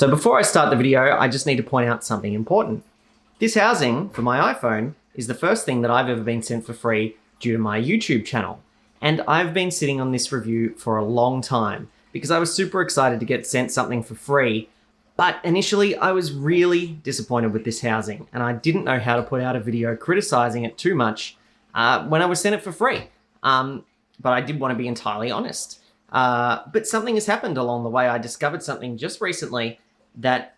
So before I start the video, I just need to point out something important. This housing for my iPhone is the first thing that I've ever been sent for free due to my YouTube channel. And I've been sitting on this review for a long time because I was super excited to get sent something for free. But initially I was really disappointed with this housing and I didn't know how to put out a video criticizing it too much when I was sent it for free. But I did want to be entirely honest. But something has happened along the way. I discovered something just recently that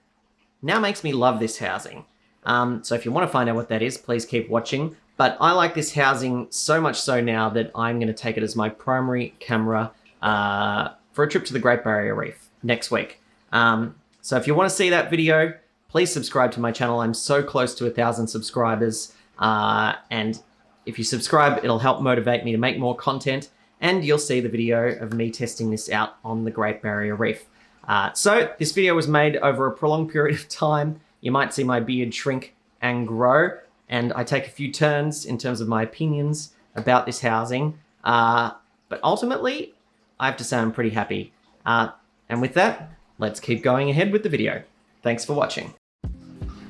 now makes me love this housing. So if you want to find out what that is, please keep watching. But I like this housing so much so now that I'm going to take it as my primary camera for a trip to the Great Barrier Reef next week. So if you want to see that video, please subscribe to my channel. I'm so close to 1,000 subscribers. And if you subscribe, it'll help motivate me to make more content. And you'll see the video of me testing this out on the Great Barrier Reef. So this video was made over a prolonged period of time. You might see my beard shrink and grow, and I take a few turns in terms of my opinions about this housing. But ultimately, I have to say I'm pretty happy. And with that, let's keep going ahead with the video. Thanks for watching.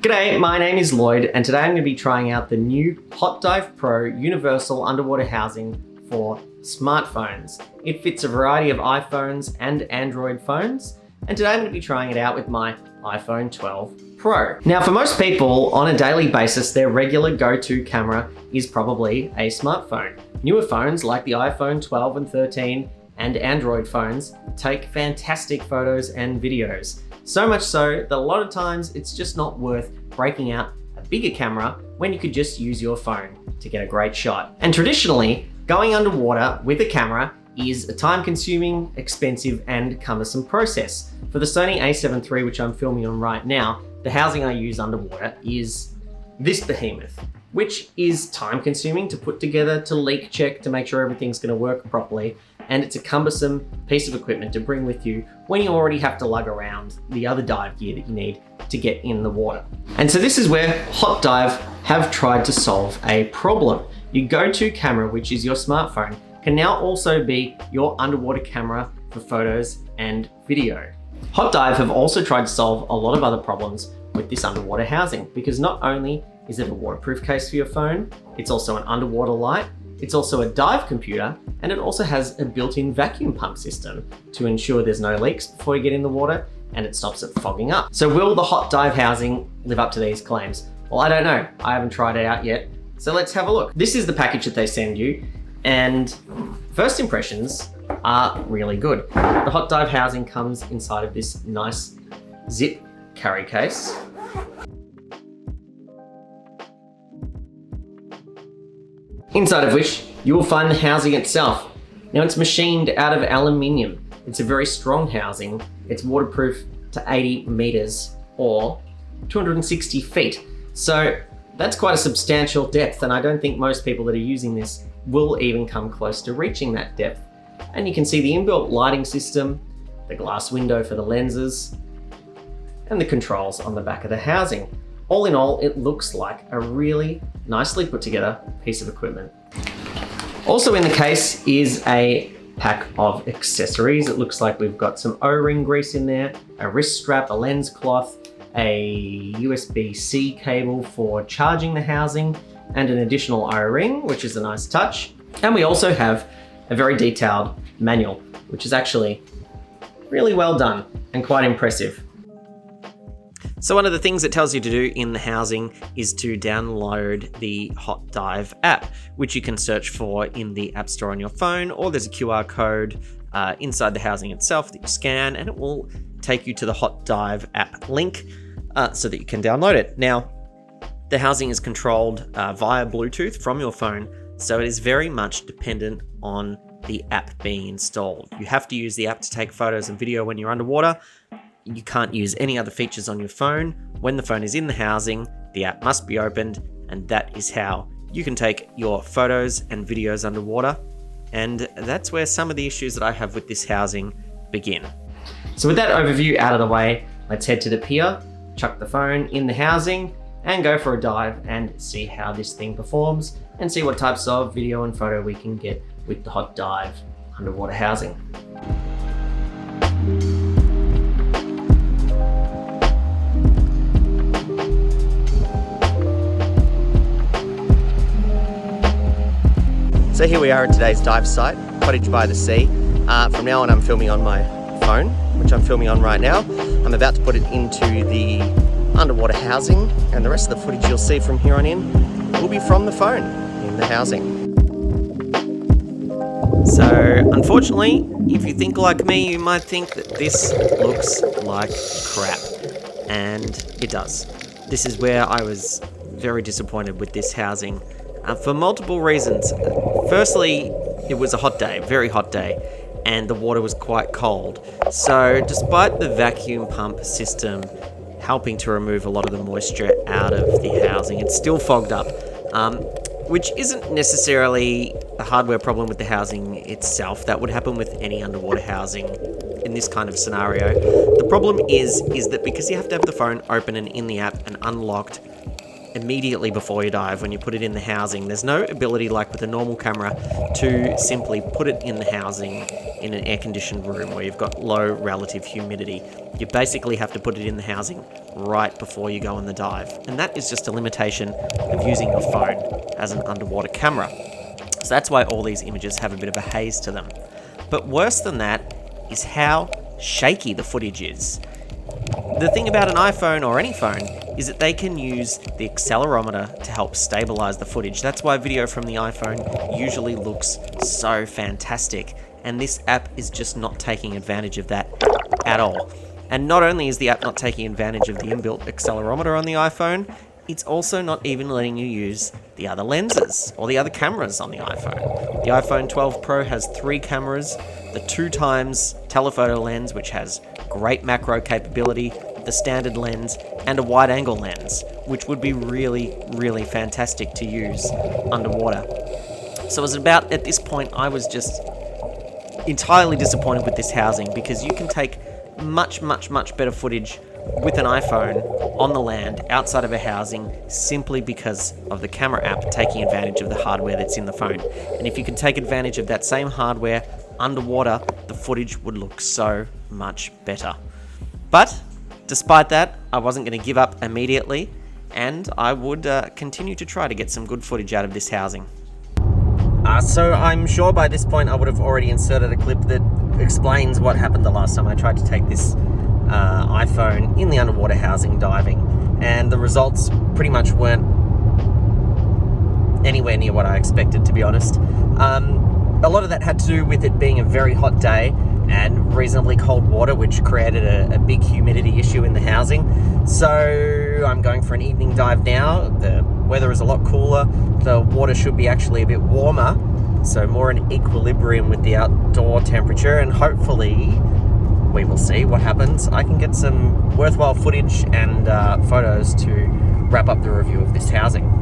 G'day, my name is Lloyd, and today I'm going to be trying out the new HotDive Pro universal underwater housing for smartphones. It fits a variety of iPhones and Android phones, and today I'm going to be trying it out with my iPhone 12 Pro. Now, for most people on a daily basis, their regular go-to camera is probably a smartphone. Newer phones like the iPhone 12 and 13 and Android phones take fantastic photos and videos. So much so that a lot of times it's just not worth breaking out a bigger camera when you could just use your phone to get a great shot. And traditionally, going underwater with a camera is a time-consuming, expensive, and cumbersome process. For the Sony a7 III, which I'm filming on right now, the housing I use underwater is this behemoth, which is time-consuming to put together, to leak check, to make sure everything's going to work properly, and it's a cumbersome piece of equipment to bring with you when you already have to lug around the other dive gear that you need to get in the water. And so this is where HotDive have tried to solve a problem. Your go-to camera, which is your smartphone, can now also be your underwater camera for photos and video. HotDive have also tried to solve a lot of other problems with this underwater housing, because not only is it a waterproof case for your phone, it's also an underwater light, it's also a dive computer, and it also has a built-in vacuum pump system to ensure there's no leaks before you get in the water, and it stops it fogging up. So will the HotDive housing live up to these claims? Well, I don't know. I haven't tried it out yet. So let's have a look. This is the package that they send you, and first impressions are really good. The HotDive housing comes inside of this nice zip carry case. Inside of which you will find the housing itself. Now, it's machined out of aluminium. It's a very strong housing. It's waterproof to 80 meters or 260 feet. So that's quite a substantial depth, and I don't think most people that are using this will even come close to reaching that depth. And you can see the inbuilt lighting system, the glass window for the lenses, and the controls on the back of the housing. All in all, it looks like a really nicely put together piece of equipment. Also in the case is a pack of accessories. It looks like we've got some O-ring grease in there, a wrist strap, a lens cloth, a USB-C cable for charging the housing, and an additional O-ring, which is a nice touch. And we also have a very detailed manual, which is actually really well done and quite impressive. So one of the things it tells you to do in the housing is to download the HotDive app, which you can search for in the App Store on your phone, or there's a QR code inside the housing itself that you scan, and it will take you to the HotDive app link so that you can download it. Now, the housing is controlled via Bluetooth from your phone, so it is very much dependent on the app being installed. You have to use the app to take photos and video when you're underwater. You can't use any other features on your phone. When the phone is in the housing, the app must be opened, and that is how you can take your photos and videos underwater. And that's where some of the issues that I have with this housing begin. So with that overview out of the way, let's head to the pier, chuck the phone in the housing, and go for a dive and see how this thing performs and see what types of video and photo we can get with the HotDive underwater housing. So here we are at today's dive site, Cottage by the Sea. From now on I'm filming on my phone, which I'm filming on right now. I'm about to put it into the underwater housing, and the rest of the footage you'll see from here on in will be from the phone in the housing. So unfortunately, if you think like me, you might think that this looks like crap, and it does. This is where I was very disappointed with this housing for multiple reasons. Firstly, it was a hot day, very hot day, and the water was quite cold. So despite the vacuum pump system helping to remove a lot of the moisture out of the housing, it's still fogged up, which isn't necessarily a hardware problem with the housing itself. That would happen with any underwater housing in this kind of scenario. The problem is that because you have to have the phone open and in the app and unlocked immediately before you dive when you put it in the housing, there's no ability like with a normal camera to simply put it in the housing in an air-conditioned room where you've got low relative humidity. You basically have to put it in the housing right before you go on the dive, and that is just a limitation of using your phone as an underwater camera. So that's why all these images have a bit of a haze to them. But worse than that is how shaky the footage is. The thing about an iPhone or any phone is that they can use the accelerometer to help stabilize the footage. That's why video from the iPhone usually looks so fantastic, and this app is just not taking advantage of that at all. And not only is the app not taking advantage of the inbuilt accelerometer on the iPhone, it's also not even letting you use the other lenses or the other cameras on the iPhone. The iPhone 12 Pro has 3 cameras, the 2x telephoto lens, which has great macro capability, the standard lens, and a wide angle lens, which would be really, really fantastic to use underwater. So it was about at this point I was just entirely disappointed with this housing, because you can take much better footage with an iPhone on the land outside of a housing simply because of the camera app taking advantage of the hardware that's in the phone. And if you can take advantage of that same hardware underwater, the footage would look so much better. But despite that, I wasn't going to give up immediately, and I would continue to try to get some good footage out of this housing. So I'm sure by this point I would have already inserted a clip that explains what happened the last time I tried to take this iPhone in the underwater housing diving, and the results pretty much weren't anywhere near what I expected, to be honest. A lot of that had to do with it being a very hot day and reasonably cold water, which created a big humidity issue in the housing. So I'm going for an evening dive now. The weather is a lot cooler. The water should be actually a bit warmer, so more in equilibrium with the outdoor temperature, and hopefully we will see what happens. I can get some worthwhile footage and photos to wrap up the review of this housing.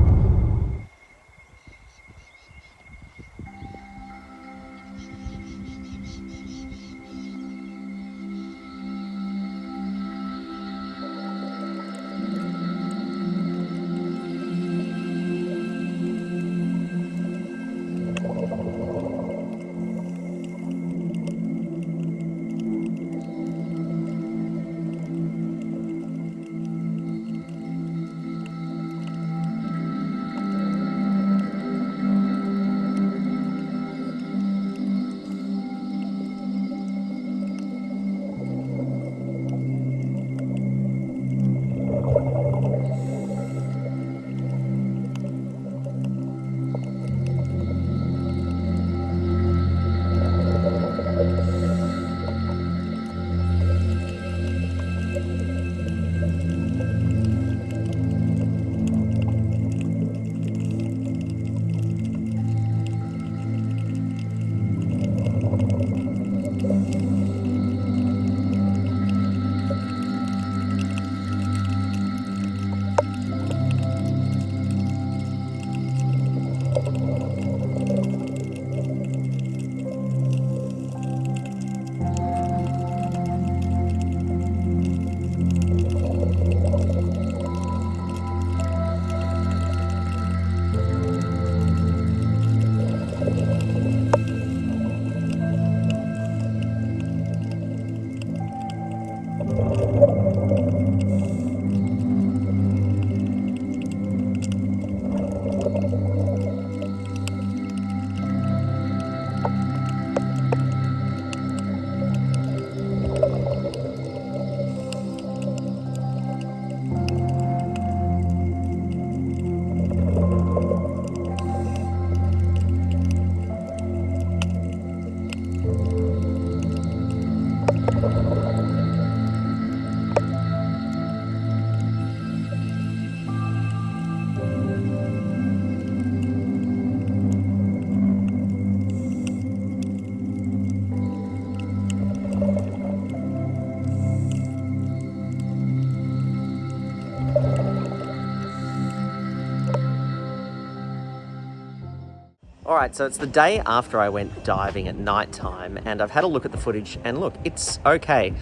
Alright, so it's the day after I went diving at night time, and I've had a look at the footage, and look, it's okay.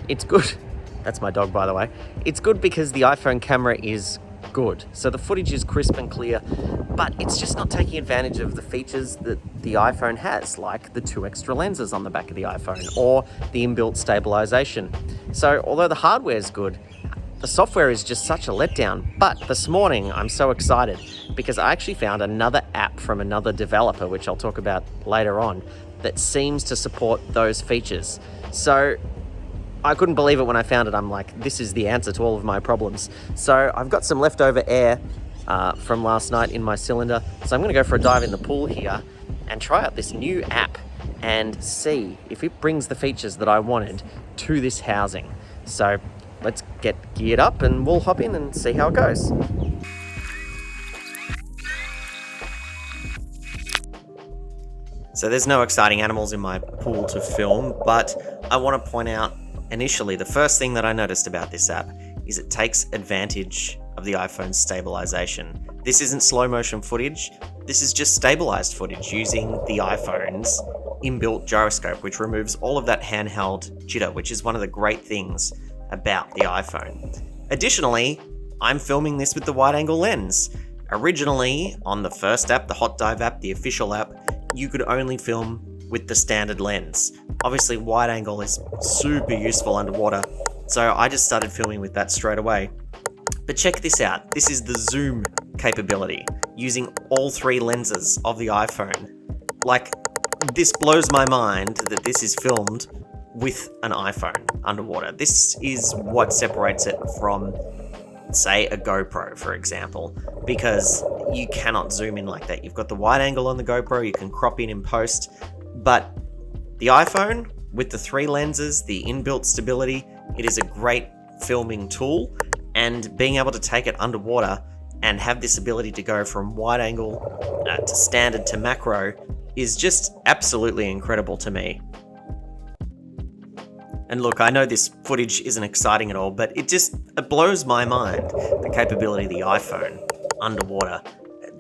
It's good. That's my dog, by the way. It's good because the iPhone camera is good. So the footage is crisp and clear, but it's just not taking advantage of the features that the iPhone has, like the 2 extra lenses on the back of the iPhone, or the inbuilt stabilization. So although the hardware is good, the software is just such a letdown. But this morning, I'm so excited because I actually found another app from another developer, which I'll talk about later on, that seems to support those features. So I couldn't believe it when I found it. I'm like, this is the answer to all of my problems. So I've got some leftover air from last night in my cylinder. So I'm gonna go for a dive in the pool here and try out this new app and see if it brings the features that I wanted to this housing. So let's get geared up and we'll hop in and see how it goes. So there's no exciting animals in my pool to film, but I want to point out initially the first thing that I noticed about this app is it takes advantage of the iPhone's stabilization. This isn't slow motion footage, this is just stabilized footage using the iPhone's inbuilt gyroscope, which removes all of that handheld jitter, which is one of the great things about the iPhone. Additionally, I'm filming this with the wide angle lens. Originally, on the first app, the HotDive app, the official app, you could only film with the standard lens. Obviously, wide angle is super useful underwater, so I just started filming with that straight away. But check this out. This is the zoom capability, using all 3 lenses of the iPhone. Like, this blows my mind that this is filmed with an iPhone underwater. This is what separates it from, say, a GoPro, for example, because you cannot zoom in like that. You've got the wide angle on the GoPro, you can crop in post, but the iPhone, with the 3 lenses, the inbuilt stability, it is a great filming tool, and being able to take it underwater and have this ability to go from wide angle to standard to macro is just absolutely incredible to me. And look, I know this footage isn't exciting at all, but it blows my mind, the capability of the iPhone underwater.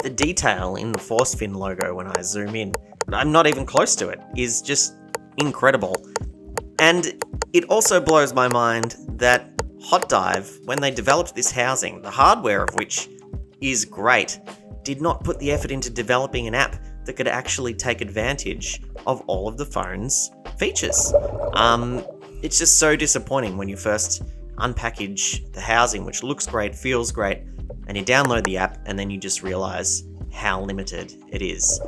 The detail in the force fin logo when I zoom in, I'm not even close to it, is just incredible. And it also blows my mind that HotDive, when they developed this housing, the hardware of which is great, did not put the effort into developing an app that could actually take advantage of all of the phone's features. It's just so disappointing when you first unpackage the housing, which looks great, feels great, and you download the app and then you just realize how limited it is.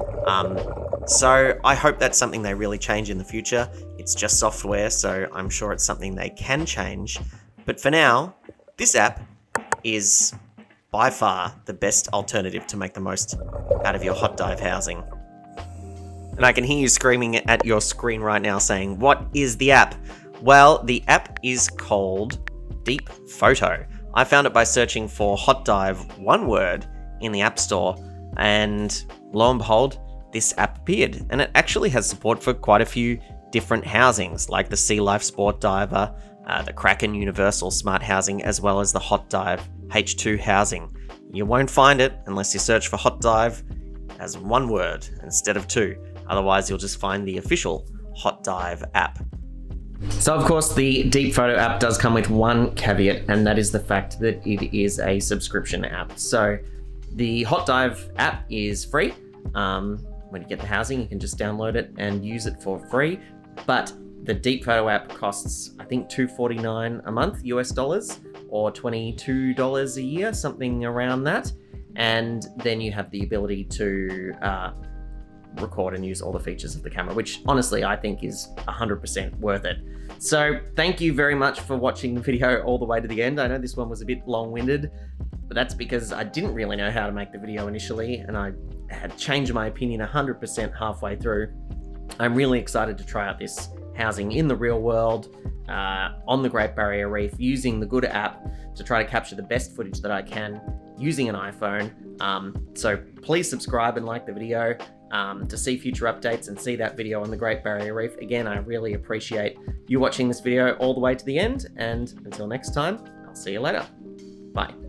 So I hope that's something they really change in the future. It's just software, so I'm sure it's something they can change. But for now, this app is by far the best alternative to make the most out of your HotDive housing. And I can hear you screaming at your screen right now saying, what is the app? Well, the app is called Deep Photo. I found it by searching for HotDive, one word, in the App Store, and lo and behold, this app appeared. And it actually has support for quite a few different housings, like the Sea Life Sport Diver, the Kraken Universal Smart Housing, as well as the HotDive H2 housing. You won't find it unless you search for HotDive as one word instead of 2. Otherwise, you'll just find the official HotDive app. So of course, the Deep Photo app does come with one caveat, and that is the fact that it is a subscription app. So the HotDive app is free. When you get the housing, you can just download it and use it for free. But the Deep Photo app costs, I think, $249 a month, US dollars, or $22 a year, something around that. And then you have the ability to record and use all the features of the camera, which honestly I think is 100% worth it. So thank you very much for watching the video all the way to the end. I know this one was a bit long-winded, but that's because I didn't really know how to make the video initially, and I had changed my opinion 100% halfway through. I'm really excited to try out this housing in the real world, on the Great Barrier Reef, using the good app to try to capture the best footage that I can using an iPhone. So please subscribe and like the video to see future updates and see that video on the Great Barrier Reef. Again, I really appreciate you watching this video all the way to the end, and until next time, I'll see you later. Bye.